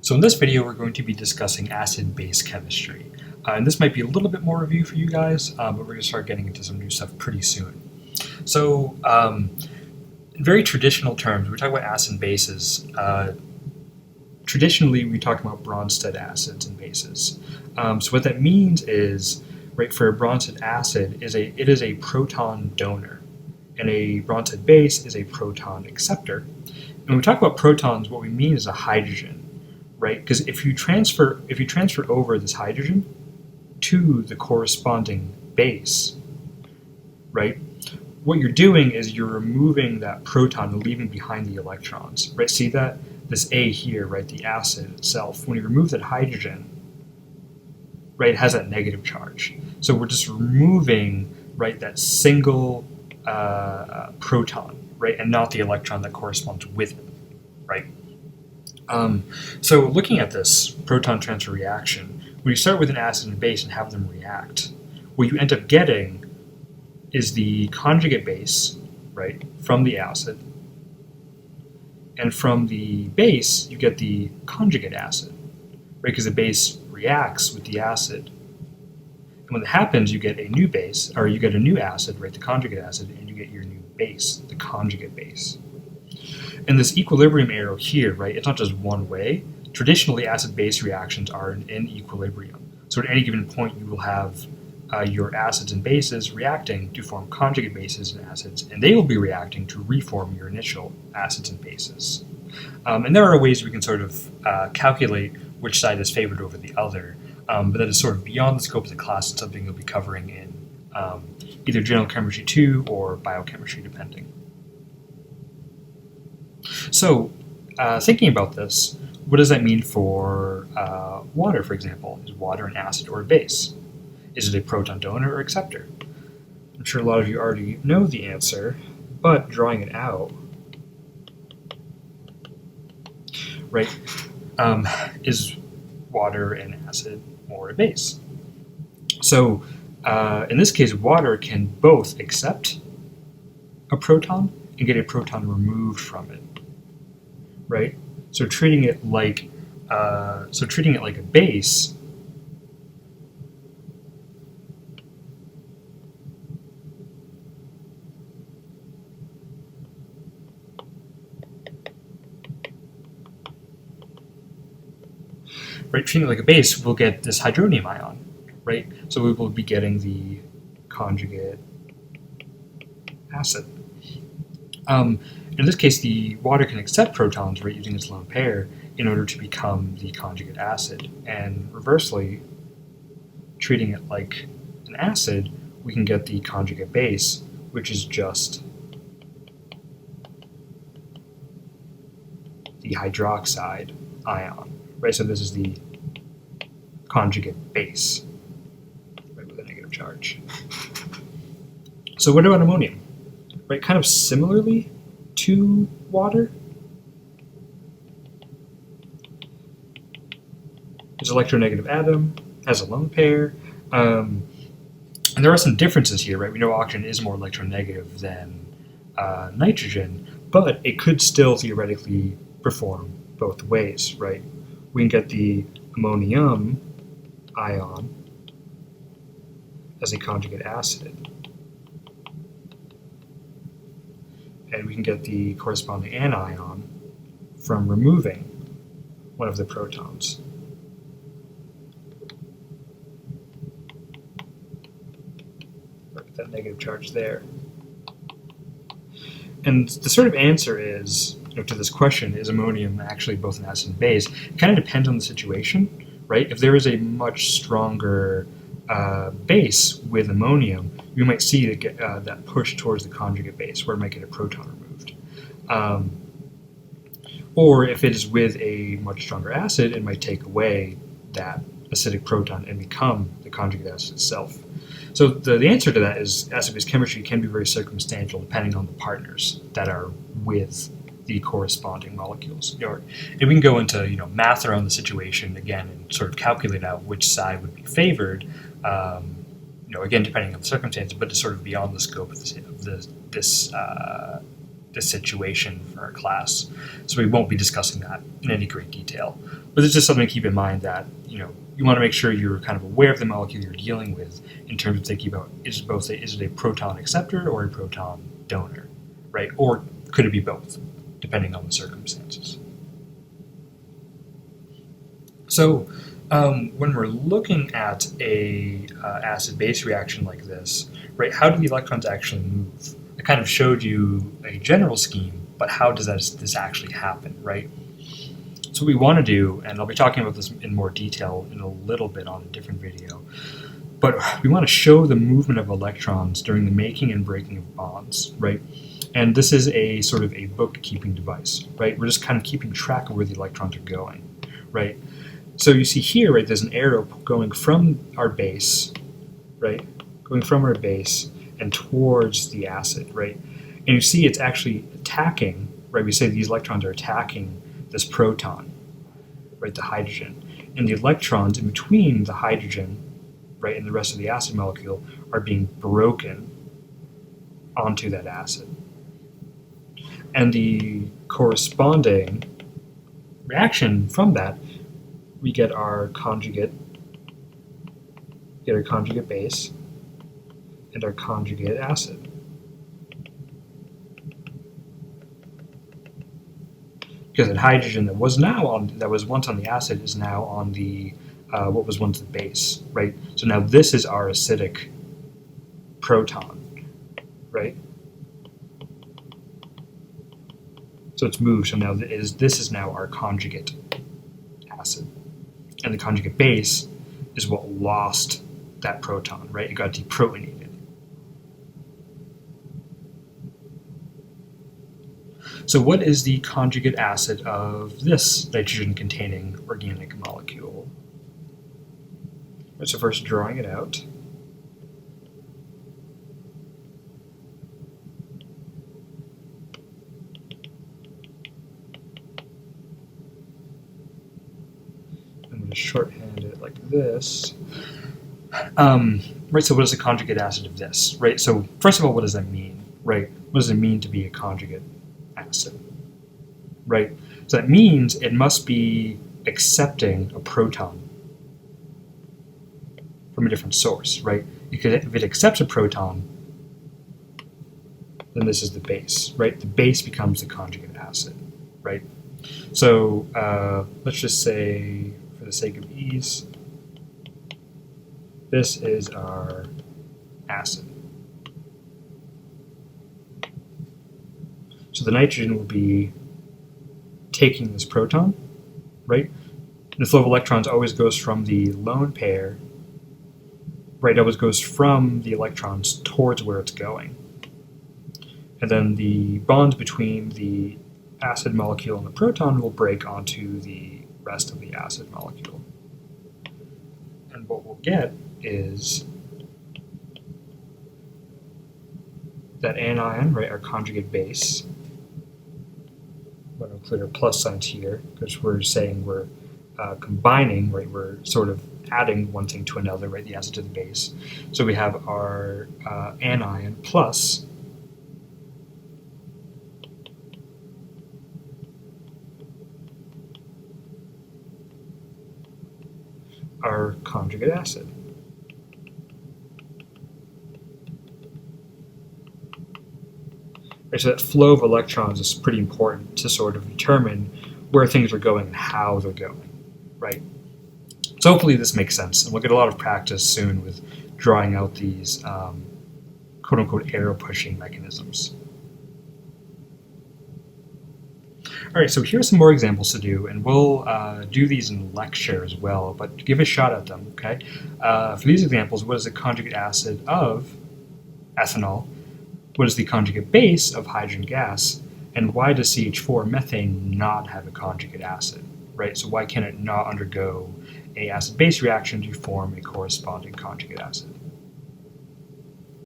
So in this video, we're going to be discussing acid-base chemistry. And this might be a little bit more review for you guys, but we're going to start getting into some new stuff pretty soon. So in very traditional terms, we talk about acids and bases. Traditionally, we talk about Bronsted acids and bases. So what that means is, right, for a Bronsted acid, it is a proton donor, and a Bronsted base is a proton acceptor. And when we talk about protons, what we mean is a hydrogen, right? Because if you transfer over this hydrogen to the corresponding base, right, what you're doing is you're removing that proton and leaving behind the electrons, right? See that? This A here, right, the acid itself, when you remove that hydrogen, right, it has that negative charge. So we're just removing, right, that single proton, right, and not the electron that corresponds with it, right? So looking at this proton transfer reaction, when you start with an acid and base and have them react, what you end up getting is the conjugate base, right, from the acid, and from the base you get the conjugate acid, right, because the base reacts with the acid. And when that happens, you get a new base, or you get a new acid, right, the conjugate acid, and you get your new base, the conjugate base. And this equilibrium arrow here, right, it's not just one way. Traditionally, acid-base reactions are in equilibrium. So at any given point, you will have your acids and bases reacting to form conjugate bases and acids, and they will be reacting to reform your initial acids and bases. And there are ways we can sort of calculate which side is favored over the other, but that is sort of beyond the scope of the class and something you'll be covering in either General Chemistry 2 or Biochemistry, depending. So, thinking about this, what does that mean for water, for example? Is water an acid or a base? Is it a proton donor or acceptor? I'm sure a lot of you already know the answer, but drawing it out, right, is water an acid or a base? So, in this case, water can both accept a proton and get a proton removed from it, right? So treating it like a base, right? Treating it like a base, we'll get this hydronium ion, right? So we will be getting the conjugate acid. In this case, the water can accept protons, right, using its lone pair in order to become the conjugate acid. And reversely, treating it like an acid, we can get the conjugate base, which is just the hydroxide ion, right? So this is the conjugate base, right, with a negative charge. So what about ammonium? Right, kind of similarly to water. It's an electronegative atom, has a lone pair, and there are some differences here, right? We know oxygen is more electronegative than nitrogen, but it could still theoretically perform both ways, right? We can get the ammonium ion as a conjugate acid, and we can get the corresponding anion from removing one of the protons. Right, that negative charge there. And the sort of answer is, to this question, is ammonium actually both an acid and base? It kind of depends on the situation, right? If there is a much stronger base with ammonium, you might see that push towards the conjugate base, where it might get a proton removed. Or if it is with a much stronger acid, it might take away that acidic proton and become the conjugate acid itself. So the answer to that is acid-base chemistry can be very circumstantial depending on the partners that are with the corresponding molecules. And we can go into math around the situation again and sort of calculate out which side would be favored. Again, depending on the circumstances, but it's sort of beyond the scope of this this situation for our class, so we won't be discussing that in any great detail. But it's just something to keep in mind that, you know, you want to make sure you're kind of aware of the molecule you're dealing with in terms of thinking about, is it a proton acceptor or a proton donor, right? Or could it be both, depending on the circumstances? So when we're looking at a acid-base reaction like this, right, how do the electrons actually move? I kind of showed you a general scheme, but how does this actually happen, right? So what we want to do, and I'll be talking about this in more detail in a little bit on a different video, but we want to show the movement of electrons during the making and breaking of bonds, right? And this is a sort of a bookkeeping device, right? We're just kind of keeping track of where the electrons are going, right? So you see here, right, there's an arrow going from our base, right, going from our base and towards the acid, right? And you see it's actually attacking, right, we say these electrons are attacking this proton, right, the hydrogen. And the electrons in between the hydrogen, right, and the rest of the acid molecule are being broken onto that acid. And the corresponding reaction from that, we get our conjugate base and our conjugate acid. Because that hydrogen that was once on the acid is now on the what was once the base, right? So now this is our acidic proton, right? So it's moved. So now this is now our conjugate acid, and the conjugate base is what lost that proton, right? It got deprotonated. So what is the conjugate acid of this nitrogen-containing organic molecule? So first drawing it out. I'm going to shorthand it like this. Right, so what is the conjugate acid of this? Right, so first of all, what does that mean? Right, what does it mean to be a conjugate acid? Right, so that means it must be accepting a proton from a different source, right? Because if it accepts a proton, then this is the base, right? The base becomes the conjugate acid, right? So let's just say, for the sake of ease, this is our acid. So the nitrogen will be taking this proton, right? And the flow of electrons always goes from the lone pair, right? Always goes from the electrons towards where it's going. And then the bond between the acid molecule and the proton will break onto the rest of the acid molecule. And what we'll get is that anion, right, our conjugate base. I'm going to include our plus signs here because we're saying we're combining, right, we're sort of adding one thing to another, right, the acid to the base. So we have our anion plus our conjugate acid. Right, so that flow of electrons is pretty important to sort of determine where things are going and how they're going, right? So hopefully this makes sense, and we'll get a lot of practice soon with drawing out these quote-unquote arrow pushing mechanisms. All right, so here's some more examples to do, and we'll do these in lecture as well, but give a shot at them, okay? For these examples, what is the conjugate acid of ethanol? What is the conjugate base of hydrogen gas? And why does CH4 methane not have a conjugate acid, right? So why can it not undergo a acid-base reaction to form a corresponding conjugate acid?